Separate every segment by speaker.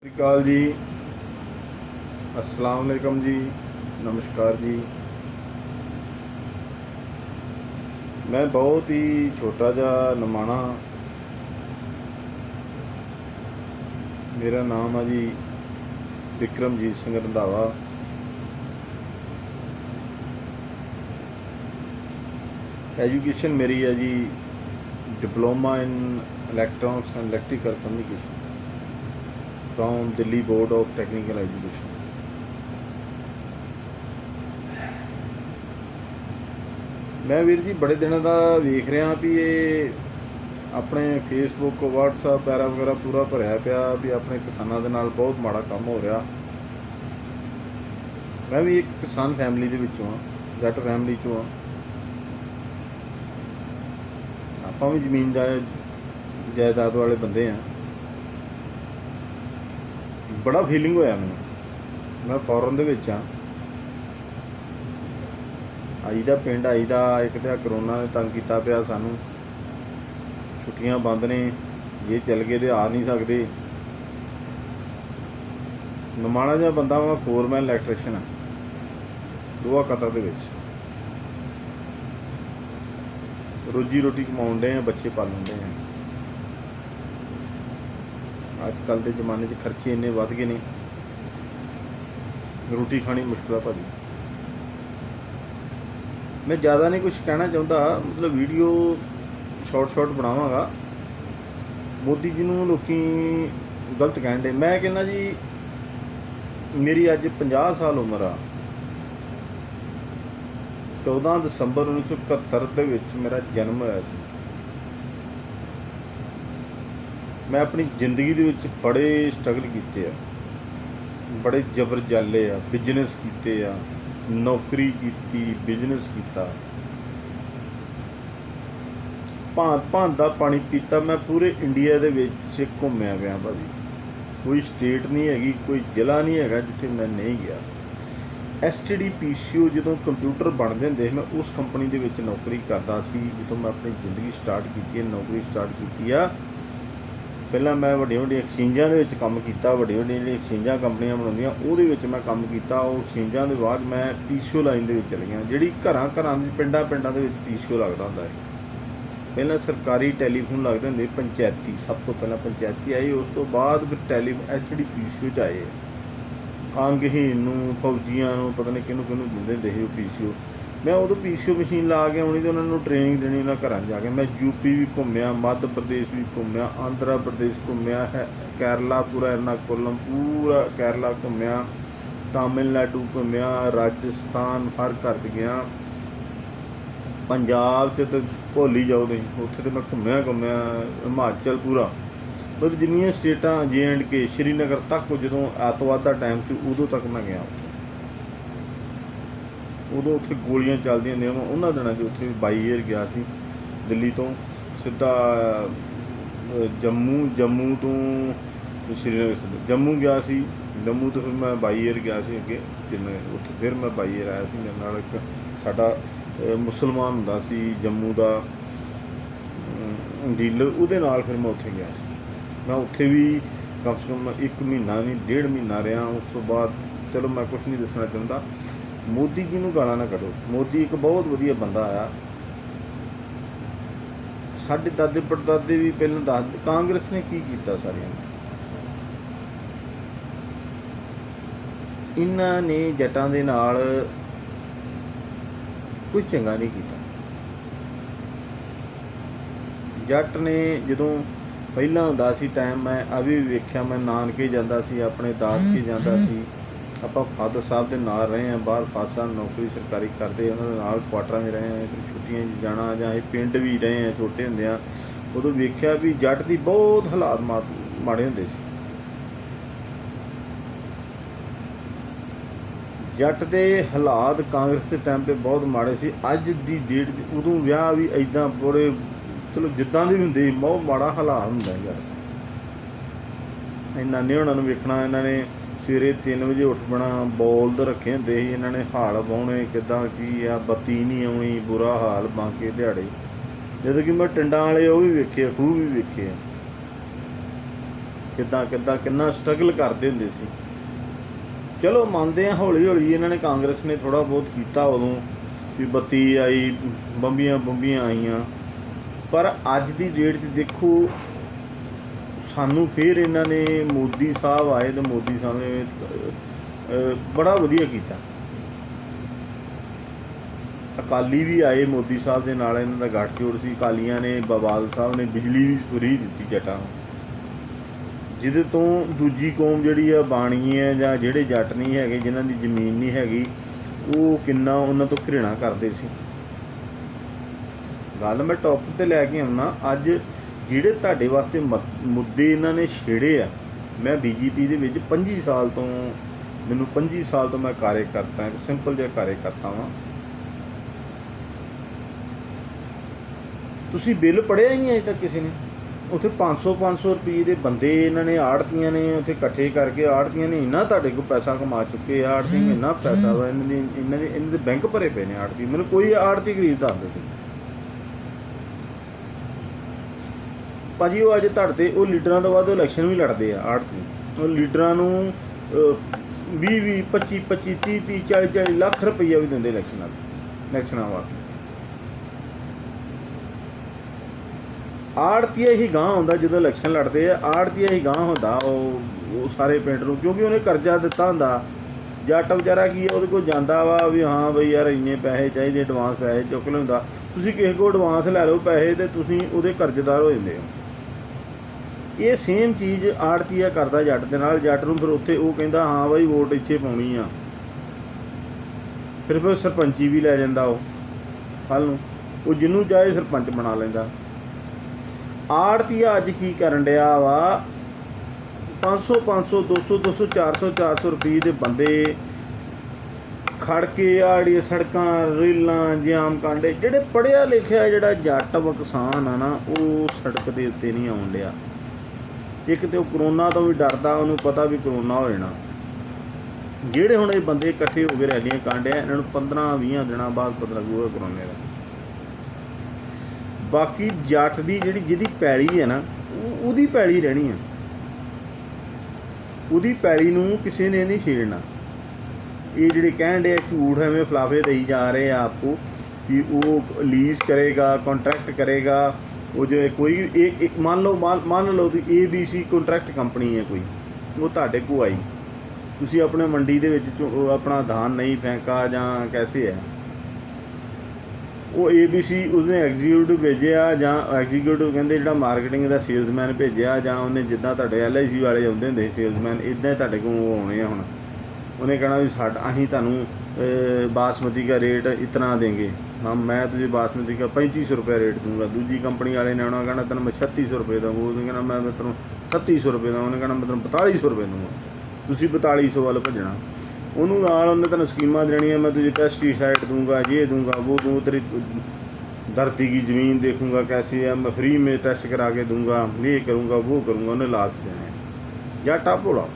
Speaker 1: ਸਤਿ ਸ਼੍ਰੀ ਅਕਾਲ ਜੀ। अस्सलाम वालेकुम जी। नमस्कार जी। मैं बहुत ही छोटा जा नमाणा, मेरा नाम है जी विक्रमजीत सिंह रंधावा। एजुकेशन मेरी है G diploma in electronics and electrical communication from Delhi board of technical education. मैं वीर जी बड़े दिनों का वेख रहा भी ये अपने फेसबुक व्हाट्सएप वगैरह पूरा भरया पिया भी अपने किसानों के नाल बहुत माड़ा काम हो रहा। मैं भी एक किसान फैमिली दे विचों हाँ, जट फैमिली चों हाँ। आपां भी जमीन जायदाद वाले बंदे हैं। बड़ा फीलिंग होया मैं फॉरन दे विच हाँ। आईदा पिंड आईदा एक तो करोना ने तंग किया पिया सानू, छुट्टियां बंद ने, ये चल गए तो आ नहीं सकते। नमाणा जिहा बंदा मैं फोरमैन इलैक्ट्रीशियन हाँ, दोहा कतर दे विच रोजी रोटी कमाउण डे हैं, बच्चे पालन डे हैं। अजकल के जमाने च खर्चे इन्ने वध गए ने, रोटी खानी मुश्किल है भाजी। मैं ज़्यादा नहीं कुछ कहना चाहता, मतलब वीडियो शॉर्ट बनावांगा। मोदी जी नूं लोकी गलत कहण डे। मैं कहना जी मेरी अज 50 साल उम्र आ। 14 दसंबर 1971 दे विच मेरा जन्म होया सी। मैं अपनी जिंदगी दे विच बड़े स्ट्रगल कीते आ, बड़े जबर जाले आ, बिजनेस कीते आ, नौकरी की, बिजनेस किया, भांत भांत का पानी पीता। मैं पूरे इंडिया दे विच घूमिया पिया भाजी। कोई स्टेट नहीं हैगी, कोई जिला नहीं हैगा जिथे मैं नहीं गया। STD PCO जो कंप्यूटर बनते होंगे, मैं उस कंपनी दे विच नौकरी करता सी। जो मैं अपनी जिंदगी स्टार्ट की, नौकरी स्टार्ट की आ। पहला मैं वड्डियां वड्डियां एक्सचेंजां दे विच काम कीता, वड्डियां वड्डियां एक्सचेंजां कंपनियां बनाउंदियां, उहदे विच मैं काम कीता। उह एक्सचेंजां दे बाद मैं PCO लाइन दे विच चली गया, जिहड़ी घरां घरां पिंडां पिंडां दे विच PCO लगदा हुंदा है। पहला सरकारी टैलीफोन लगदे हुंदे, पंचायती, सब तो पहला पंचायती आई, उस तो बाद फिर STD PCO च आए। अंगहीन नूं, फौजियां नूं, पता नहीं किहनूं किहनूं दिंदे हुंदे ਸੀ PCO। मैं उदों PCO मशीन ला के आउणी तो उन्होंने ट्रेनिंग देनी ना घर जाके। मैं UP भी घूमिया, मध्य प्रदेश भी घूमिया, आंध्र प्रदेश घूमिया, केरला पूरा एर्नाकुलम पूरा केरला घूमिया, तमिलनाडु घूमिया, राजस्थान हर घर च गया, पंजाब च तो भुल ही जाओ तुसीं, उत्थे तो मैं घूमिया, हिमाचल पूरा, मतलब जिन्नियां स्टेटां JNK श्रीनगर तक जो अतवाद का टाइम से उदों तक मैं गया। उदों उत्थे गोलियां चलदियां हुंदियां। मैं उन्हां दिनां 'च उत्थे बाई एयर गया सी, दिल्ली तो सीधा जम्मू तो श्रीनगर सीधा जम्मू गया सी। जम्मू तो फिर मैं बाई एयर गया सी अगे श्रीनगर, उत्थे फिर मैं बाई एयर आया सी। मेरे नाल एक साडा मुसलमान हुंदा सी जम्मू दा डीलर, उहदे नाल फिर मैं उत्थे गया सी। मैं उत्थे भी कम से कम 1 महीना नहीं 1.5 महीना रहा। उस तो बाद चलो मैं कुछ नहीं दसना चाहता, मोदी जी नूं गाला ना कढो। मोदी एक बहुत वधिया बंदा आया। साडे दादे परदादे भी पहले दस, कांग्रेस ने की कीता सारियां ने। इन्हां ने जटां दे नाल कोई चंगा नहीं कीता। जट ने जदों पहला हुंदा सी टाइम, मैं अभी वेख्या, मैं नानके जांदा सी, अपने दादके जांदा सी। ਆਪਾਂ ਫਾਦਰ ਸਾਹਿਬ ਦੇ ਨਾਲ ਰਹੇ ਹਾਂ, ਬਾਹਰ ਫਾਦਰ ਸਾਹਿਬ ਨੌਕਰੀ ਸਰਕਾਰੀ ਕਰਦੇ, ਉਹਨਾਂ ਦੇ ਨਾਲ ਕੁਆਟਰਾਂ 'ਚ ਰਹੇ ਹਾਂ। ਫਿਰ ਛੁੱਟੀਆਂ 'ਚ ਜਾਣਾ, ਜਾਂ ਇਹ ਪਿੰਡ ਵੀ ਰਹੇ ਹਾਂ ਛੋਟੇ ਹੁੰਦਿਆਂ। ਉਦੋਂ ਵੇਖਿਆ ਵੀ ਜੱਟ ਦੀ ਬਹੁਤ ਹਾਲਾਤ ਮਾੜੇ ਹੁੰਦੇ ਸੀ। ਜੱਟ ਦੇ ਹਾਲਾਤ ਕਾਂਗਰਸ ਦੇ ਟਾਈਮ 'ਤੇ ਬਹੁਤ ਮਾੜੇ ਸੀ। ਅੱਜ ਦੀ ਡੇਟ 'ਚ ਉਦੋਂ ਵਿਆਹ ਵੀ ਇੱਦਾਂ ਬੜੇ ਚਲੋ ਜਿੱਦਾਂ ਦੇ ਵੀ ਹੁੰਦੇ, ਬਹੁਤ ਮਾੜਾ ਹਾਲਾਤ ਹੁੰਦਾ ਜੱਟ ਦਾ। ਨਾਨੇ ਹੋਣਾ ਨੂੰ ਵੇਖਣਾ, ਇਹਨਾਂ ਨੇ ਸਵੇਰੇ 3 ਵਜੇ ਉੱਠ ਪੈਣਾ, ਬੋਲਦ ਰੱਖੇ ਹੁੰਦੇ ਸੀ ਇਹਨਾਂ ਨੇ, ਹਾਲ ਵਾਹੁਣੇ ਕਿੱਦਾਂ ਕੀ ਆ, ਬੱਤੀ ਨਹੀਂ ਆਉਣੀ, ਬੁਰਾ ਹਾਲ ਬਾਂਕੇ ਦਿਹਾੜੇ। ਜਦੋਂ ਕਿ ਮੈਂ ਟਿੰਡਾਂ ਵਾਲੇ ਉਹ ਵੀ ਵੇਖੇ, ਖੂਹ ਵੀ ਵੇਖੇ ਆ। ਕਿੱਦਾਂ ਕਿੱਦਾਂ ਕਿੰਨਾ ਸਟਰਗਲ ਕਰਦੇ ਹੁੰਦੇ ਸੀ। ਚਲੋ ਮੰਨਦੇ ਹਾਂ, ਹੌਲੀ ਹੌਲੀ ਇਹਨਾਂ ਨੇ ਕਾਂਗਰਸ ਨੇ ਥੋੜ੍ਹਾ ਬਹੁਤ ਕੀਤਾ ਉਦੋਂ ਵੀ ਬੱਤੀ ਆਈ, ਬੰਬੀਆਂ ਆਈਆਂ, ਪਰ ਅੱਜ ਦੀ ਡੇਟ 'ਚ ਦੇਖੋ ਸਾਨੂੰ ਫਿਰ ਇਹਨਾਂ ਨੇ ਮੋਦੀ ਸਾਹਿਬ ਆਏ ਤੇ ਮੋਦੀ ਸਾਹਿਬ ਨੇ ਬੜਾ ਵਧੀਆ ਕੀਤਾ। ਅਕਾਲੀ ਵੀ ਆਏ ਮੋਦੀ ਸਾਹਿਬ ਦੇ ਨਾਲ, ਇਹਨਾਂ ਦਾ ਗੱਠਜੋੜ ਸੀ। ਅਕਾਲੀਆਂ ਨੇ, ਬਾਦਲ ਸਾਹਿਬ ਨੇ ਬਿਜਲੀ ਵੀ ਫਰੀ ਦਿੱਤੀ ਜੱਟਾਂ ਨੂੰ, ਜਿਹਦੇ ਤੋਂ ਦੂਜੀ ਕੌਮ ਜਿਹੜੀ ਆ ਬਾਣੀ ਹੈ ਜਾਂ ਜਿਹੜੇ ਜੱਟ ਨਹੀਂ ਹੈਗੇ, ਜਿਨ੍ਹਾਂ ਦੀ ਜ਼ਮੀਨ ਨਹੀਂ ਹੈਗੀ, ਉਹ ਕਿੰਨਾ ਉਹਨਾਂ ਤੋਂ ਘ੍ਰਿਣਾ ਕਰਦੇ ਸੀ। ਗੱਲ ਮੈਂ ਟੌਪਿਕ 'ਤੇ ਲੈ ਕੇ ਆਉਣਾ। ਅੱਜ ਜਿਹੜੇ ਤੁਹਾਡੇ ਵਾਸਤੇ ਮੁੱਦੇ ਇਹਨਾਂ ਨੇ ਛੇੜੇ ਆ, ਮੈਂ BJP ਦੇ ਵਿੱਚ 25 ਸਾਲ ਤੋਂ ਮੈਂ ਕਾਰਜ ਕਰਤਾ, ਇੱਕ ਸਿੰਪਲ ਜਿਹਾ ਕਾਰਜ ਕਰਤਾ ਵਾਂ। ਤੁਸੀਂ ਬਿੱਲ ਪੜ੍ਹਿਆ ਹੀ ਨਹੀਂ ਅਜੇ ਤੱਕ ਕਿਸੇ ਨੇ। ਉੱਥੇ 500 ਰੁਪਏ ਦੇ ਬੰਦੇ ਇਹਨਾਂ ਨੇ, ਆੜਤੀਆਂ ਨੇ ਉੱਥੇ ਇਕੱਠੇ ਕਰਕੇ, ਆੜਤੀਆਂ ਨੇ ਇੰਨਾ ਤੁਹਾਡੇ ਕੋਲ ਪੈਸਾ ਕਮਾ ਚੁੱਕੇ, ਆੜਤੀਆਂ ਨੇ ਇੰਨਾ ਪੈਸਾ ਵਾ, ਇਹਨਾਂ ਦੇ ਬੈਂਕ ਭਰੇ ਪਏ ਨੇ ਆੜਤੀ। ਮੈਨੂੰ ਕੋਈ ਆੜਤੀ ਗਰੀਬ ਦੱਸ ਦਿਓ ਭਾਜੀ। ਉਹ ਅੱਜ ਤੁਹਾਡੇ 'ਤੇ ਉਹ ਲੀਡਰਾਂ ਤੋਂ ਬਾਅਦ ਇਲੈਕਸ਼ਨ ਵੀ ਲੜਦੇ ਆ ਆੜਤੀ। ਉਹ ਲੀਡਰਾਂ ਨੂੰ 20 25 30 40 ਲੱਖ ਰੁਪਈਆ ਵੀ ਦਿੰਦੇ ਇਲੈਕਸ਼ਨਾਂ ਵਾਸਤੇ। ਆੜਤੀਆ ਹੀ ਗਾਂਹ ਹੁੰਦਾ ਜਦੋਂ ਇਲੈਕਸ਼ਨ ਲੜਦੇ ਆ, ਆੜਤੀਆ ਹੀ ਗਾਂਹ ਹੁੰਦਾ ਉਹ ਸਾਰੇ ਪਿੰਡ ਨੂੰ, ਕਿਉਂਕਿ ਉਹਨੇ ਕਰਜ਼ਾ ਦਿੱਤਾ ਹੁੰਦਾ। ਜੱਟ ਵਿਚਾਰਾ ਕੀ ਹੈ, ਉਹਦੇ ਕੋਲ ਜਾਂਦਾ ਵਾ ਵੀ ਹਾਂ ਬਈ ਯਾਰ ਇੰਨੇ ਪੈਸੇ ਚਾਹੀਦੇ, ਐਡਵਾਂਸ ਪੈਸੇ ਚੁੱਕ ਲੈਂਦਾ। ਤੁਸੀਂ ਕਿਸੇ ਕੋਲ ਐਡਵਾਂਸ ਲੈ ਲਓ ਪੈਸੇ ਤੇ ਤੁਸੀਂ ਉਹਦੇ ਕਰਜ਼ੇਦਾਰ ਹੋ ਜਾਂਦੇ ਹੋ। ਇਹ ਸੇਮ ਚੀਜ਼ ਆੜਤੀਆ ਕਰਦਾ ਜੱਟ ਦੇ ਨਾਲ। ਜੱਟ ਨੂੰ ਫਿਰ ਉੱਥੇ ਉਹ ਕਹਿੰਦਾ ਹਾਂ ਬਾਈ ਵੋਟ ਇੱਥੇ ਪਾਉਣੀ ਆ, ਫਿਰ ਸਰਪੰਚੀ ਵੀ ਲੈ ਜਾਂਦਾ ਉਹ ਕੱਲ੍ਹ ਨੂੰ, ਉਹ ਜਿਹਨੂੰ ਚਾਹੇ ਸਰਪੰਚ ਬਣਾ ਲੈਂਦਾ। ਆੜਤੀਆ ਅੱਜ ਕੀ ਕਰਨ ਡਿਆ ਵਾ, 500 200 400 ਰੁਪਏ ਦੇ ਬੰਦੇ ਖੜ ਕੇ ਆ ਜਿਹੜੀਆਂ ਸੜਕਾਂ, ਰੇਲਾਂ, ਜਾਮ ਕਾਂਡੇ। ਜਿਹੜੇ ਪੜ੍ਹਿਆ ਲਿਖਿਆ ਜਿਹੜਾ ਜੱਟ ਵਾ, ਕਿਸਾਨ ਆ ਨਾ, ਉਹ ਸੜਕ ਦੇ ਉੱਤੇ ਨਹੀਂ ਆਉਣ ਡਿਆ। ਇੱਕ ਤਾਂ ਉਹ ਕਰੋਨਾ ਤੋਂ ਵੀ ਡਰਦਾ, ਉਹਨੂੰ ਪਤਾ ਵੀ ਕਰੋਨਾ ਹੋ ਜਾਣਾ। ਜਿਹੜੇ ਹੁਣ ਇਹ ਬੰਦੇ ਇਕੱਠੇ ਹੋ ਕੇ ਰੈਲੀਆਂ ਕਾਂਡੇ, ਇਹਨਾਂ ਨੂੰ 15-20 ਦਿਨਾਂ ਬਾਅਦ ਪਤਾ ਲੱਗੂਗਾ ਕਰੋਨੇ ਦਾ। ਬਾਕੀ ਜੱਟ ਦੀ ਜਿਹਦੀ ਪੈਲੀ ਹੈ ਨਾ, ਉਹਦੀ ਪੈਲੀ ਰਹਿਣੀ ਆ, ਉਹਦੀ ਪੈਲੀ ਨੂੰ ਕਿਸੇ ਨੇ ਨਹੀਂ ਛੇੜਨਾ। ਇਹ ਜਿਹੜੇ ਕਹਿਣ ਡੇ ਝੂਠ ਐਵੇਂ ਫਲਾਫੇ ਦੇਈ ਜਾ ਰਹੇ ਆ ਆਪਕੋ ਕਿ ਉਹ ਲੀਜ਼ ਕਰੇਗਾ, ਕੰਟਰੈਕਟ ਕਰੇਗਾ। ਉਹ ਜੋ ਕੋਈ ਇੱਕ ਮੰਨ ਲਓ ਤੁਸੀਂ ABC ਕੰਟਰੈਕਟ ਕੰਪਨੀ ਹੈ ਕੋਈ, ਉਹ ਤੁਹਾਡੇ ਕੋਲ ਆਈ, ਤੁਸੀਂ ਆਪਣੇ ਮੰਡੀ ਦੇ ਵਿੱਚ ਆਪਣਾ ਧਾਨ ਨਹੀਂ ਫੈਂਕਾ ਜਾਂ ਕੈਸੇ ਹੈ, ਉਹ ABC ਉਸਨੇ ਐਗਜ਼ੀਕਿਊਟਿਵ ਭੇਜਿਆ, ਜਾਂ ਐਗਜ਼ੀਕਿਊਟਿਵ ਕਹਿੰਦੇ ਜਿਹੜਾ ਮਾਰਕੀਟਿੰਗ ਦਾ ਸੇਲਸਮੈਨ ਭੇਜਿਆ, ਜਾਂ ਉਹਨੇ ਜਿੱਦਾਂ ਤੁਹਾਡੇ LIC ਵਾਲੇ ਆਉਂਦੇ ਹੁੰਦੇ ਸੇਲਸਮੈਨ, ਇੱਦਾਂ ਹੀ ਤੁਹਾਡੇ ਕੋਲ ਉਹ ਆਉਣੇ ਆ। ਹੁਣ ਉਹਨੇ ਕਹਿਣਾ ਵੀ ਅਸੀਂ ਤੁਹਾਨੂੰ बासमती का रेट इतना देंगे, हम मैं तुझे बासमती का 3500 रुपये रेट दूंगा। दूजी कंपनी वाले ने उन्होंने कहना तेन मैं 3600 रुपये दूँगा, उसने कहना मैं तेन 3600 रुपये दूँगा, उन्हें कहना मैं तेन 4200 रुपये दूँगा। तुम 4200 वाल भजना, उन्होंने तेन स्कीमां देनियां, मैं तुझे पेस्टिसाइड दूंगा, ये दूंगा, वो दूँगा, तेरी धरती की ज़मीन देखूँगा कैसी है, मैं फ्री में टेस्ट करा के दूँगा, ये करूँगा, वो करूँगा। उन्हें लालच देने जट आ भोला,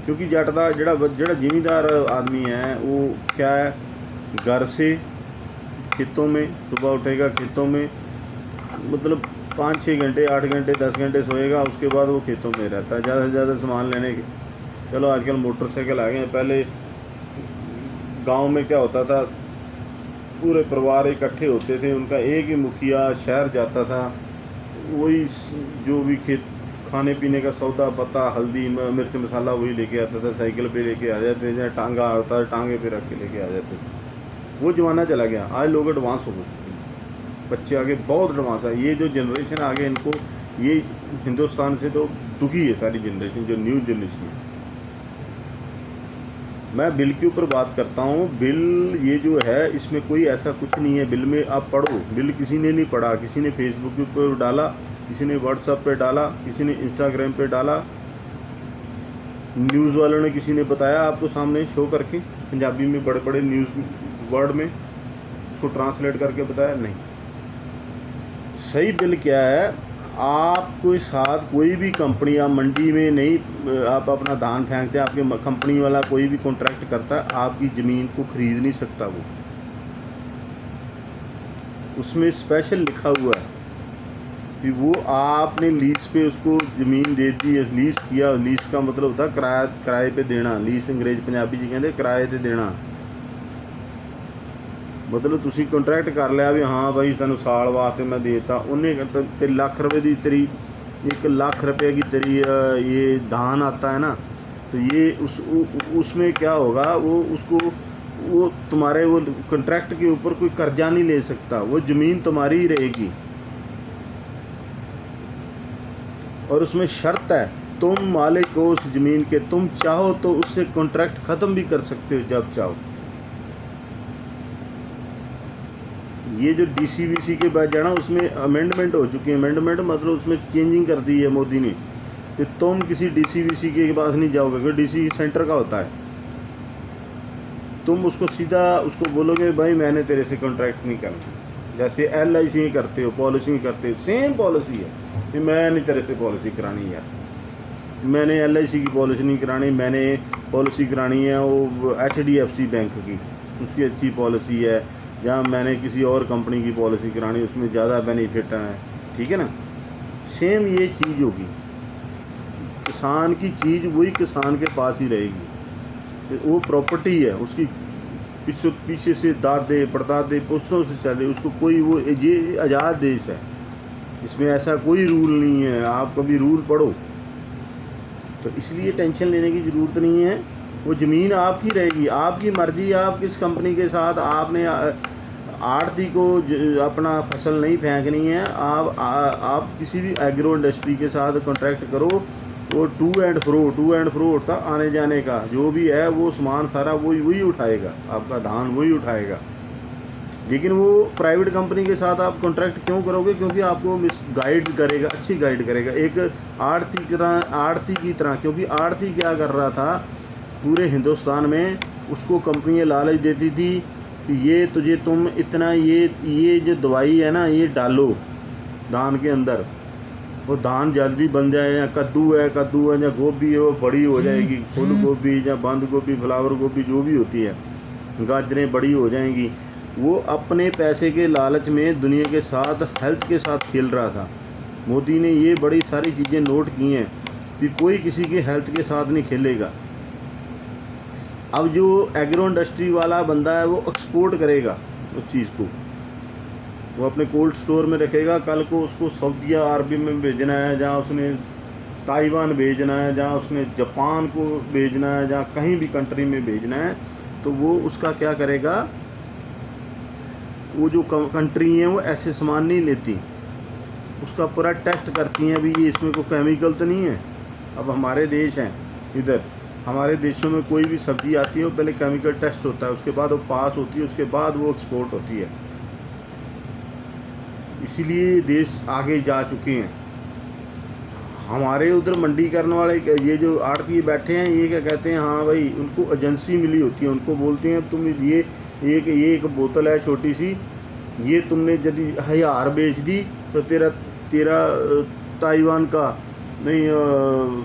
Speaker 1: क्योंकि जट का जोड़ा जिमीदार आदमी है वो क्या है, घर से खेतों में सुबह उठेगा, खेतों में मतलब 5-6 घंटे 8 घंटे 10 घंटे सोएगा, उसके बाद वो खेतों में रहता है। ज़्यादा से ज़्यादा सामान लेने के, चलो आजकल मोटरसाइकिल आ गए हैं, पहले गांव में क्या होता था, पूरे परिवार इकट्ठे होते थे, उनका एक ही मुखिया शहर जाता था, वही जो भी खेत खाने पीने का सौदा पत्ता, हल्दी मिर्च मसाला वही लेके आता था, साइकिल पे लेके आ जाते थे, टांगा होता है टांगे पे रख के लेके आ जाते थे। वो ज़माना चला गया, आज लोग एडवांस हो चुके हैं, बच्चे आगे बहुत एडवांस है। ये जो जनरेशन आगे, इनको ये हिंदुस्तान से तो दुखी है सारी जनरेशन, जो न्यू जनरेशन है। मैं बिल के ऊपर बात करता हूँ। बिल ये जो है, इसमें कोई ऐसा कुछ नहीं है। बिल में आप पढ़ो, बिल किसी ने नहीं पढ़ा, किसी ने फेसबुक के ऊपर डाला, किसी ने व्हाट्सएप पे डाला, किसी ने इंस्टाग्राम पे डाला, न्यूज़ वालों ने किसी ने बताया आपको सामने शो करके, पंजाबी में बड़े बड़े न्यूज़ वर्ड में उसको ट्रांसलेट करके बताया नहीं। सही बिल क्या है, आपको साथ कोई भी कंपनी, आप मंडी में नहीं, आप अपना धान फेंकते हैं, आपके कंपनी वाला कोई भी कॉन्ट्रैक्ट करता है, आपकी ज़मीन को ख़रीद नहीं सकता। वो उसमें स्पेशल लिखा हुआ है कि वो आपने लीज पे उसको ज़मीन दे दी, लीज किया। लीज का मतलब होता है किराए पे देना। लीज अंग्रेज पंजाबी जी कहते किराए ते देना। मतलब तुसी कॉन्ट्रैक्ट कर लिया भी हाँ भाई तेन साल वास्ते मैं देता, उन्हें ते लाख रुपए की तेरी 1 लाख रुपए की तेरी ये धान आता है ना, तो ये उसमें क्या होगा, वो तुम्हारे वो कॉन्ट्रैक्ट के ऊपर कोई कर्जा नहीं ले सकता, वो ज़मीन तुम्हारी ही रहेगी। और उसमें शर्त है, तुम मालिक हो उस ज़मीन के, तुम चाहो तो उससे कॉन्ट्रैक्ट ख़त्म भी कर सकते हो जब चाहो। ये जो डीसीबीसी के बाद जाना उसमें अमेंडमेंट हो चुकी है। अमेंडमेंट मतलब उसमें चेंजिंग कर दी है मोदी ने, कि तुम किसी डीसीबीसी के पास नहीं जाओगे, क्योंकि डीसी सेंटर का होता है। तुम उसको सीधा उसको बोलोगे भाई मैंने तेरे से कॉन्ट्रैक्ट नहीं करना, जैसे LIC करते हो, पॉलिसी करते हो, सेम पॉलिसी है कि मैं नहीं तेरे से पॉलिसी करानी यार, मैंने LIC की पॉलिसी नहीं करानी, मैंने पॉलिसी करानी है वो HDFC बैंक की, उसकी अच्छी पॉलिसी है, या मैंने किसी और कंपनी की पॉलिसी करानी, उसमें ज़्यादा बेनिफिट है, ठीक है ना। सेम ये चीज़ होगी, किसान की चीज़ वही किसान के पास ही रहेगी, तो वो प्रॉपर्टी है उसकी, पीछे से दादे परदादे पुश्तों से चले, उसको कोई वो ये आज़ाद देश है, इसमें ऐसा कोई रूल नहीं है। आप कभी रूल पढ़ो, तो इसलिए टेंशन लेने की ज़रूरत नहीं है। वो ज़मीन आपकी रहेगी, आपकी मर्ज़ी, आप किस कंपनी के साथ, आपने आड़ती को अपना फसल नहीं फेंकनी है। आप किसी भी एग्रो इंडस्ट्री के साथ कॉन्ट्रैक्ट करो, वो टू एंड फ्रो होता आने जाने का, जो भी है वो सामान सारा वही उठाएगा, आपका धान वही उठाएगा। लेकिन वो प्राइवेट कंपनी के साथ आप कॉन्ट्रैक्ट क्यों करोगे? क्योंकि आपको गाइड करेगा, अच्छी गाइड करेगा, एक आड़ती की तरह। क्योंकि आड़ती क्या कर रहा था पूरे हिंदुस्तान में, उसको कंपनियां लालच देती थी कि ये तुझे तुम इतना ये जो दवाई है ना ये डालो धान के अंदर, वो धान जल्दी बन जाए, या कद्दू है या गोभी है वो बड़ी हो जाएगी, फूल गोभी या बंद गोभी, फ्लावर गोभी जो भी होती है, गाजरें बड़ी हो जाएंगी। वो अपने पैसे के लालच में दुनिया के साथ, हेल्थ के साथ खेल रहा था। मोदी ने ये बड़ी सारी चीज़ें नोट की हैं कि कोई किसी के हेल्थ के साथ नहीं खेलेगा। अब जो एग्रो इंडस्ट्री वाला बंदा है वो एक्सपोर्ट करेगा उस चीज़ को, वो अपने कोल्ड स्टोर में रखेगा, कल को उसको सऊदी अरब में भेजना है, जहाँ उसने ताइवान भेजना है, जहाँ उसने जापान को भेजना है, जहाँ कहीं भी कंट्री में भेजना है, तो वो उसका क्या करेगा, वो जो कंट्री हैं वो ऐसे सामान नहीं लेती, उसका पूरा टेस्ट करती हैं, अभी ये इसमें कोई केमिकल तो नहीं है। अब हमारे देश हैं इधर, हमारे देशों में कोई भी सब्ज़ी आती है वो पहले केमिकल टेस्ट होता है, उसके बाद वो पास होती है, उसके बाद वो एक्सपोर्ट होती है। इसीलिए देश आगे जा चुके हैं। हमारे उधर मंडी करने वाले ये जो आड़ती बैठे हैं, ये क्या कहते हैं, हाँ भाई उनको एजेंसी मिली होती है, उनको बोलते हैं तुम ये एक बोतल है छोटी सी, ये तुमने यदि 1000 बेच दी तो तेरा ताइवान का नहीं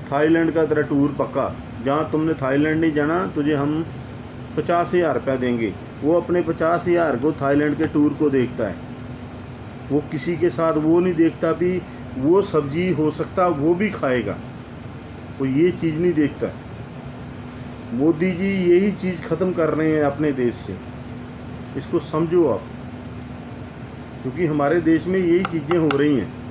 Speaker 1: थाईलैंड का तेरा टूर पक्का, जहाँ तुमने थाईलैंड नहीं जाना तुझे हम 50,000 रुपया देंगे। वो अपने 50,000 को थाईलैंड के टूर को देखता है, वो किसी के साथ वो नहीं देखता भी वो सब्जी हो सकता वो भी खाएगा, वो ये चीज़ नहीं देखता। मोदी जी यही चीज़ ख़त्म कर रहे हैं अपने देश से, इसको समझो आप, क्योंकि हमारे देश में यही चीज़ें हो रही हैं।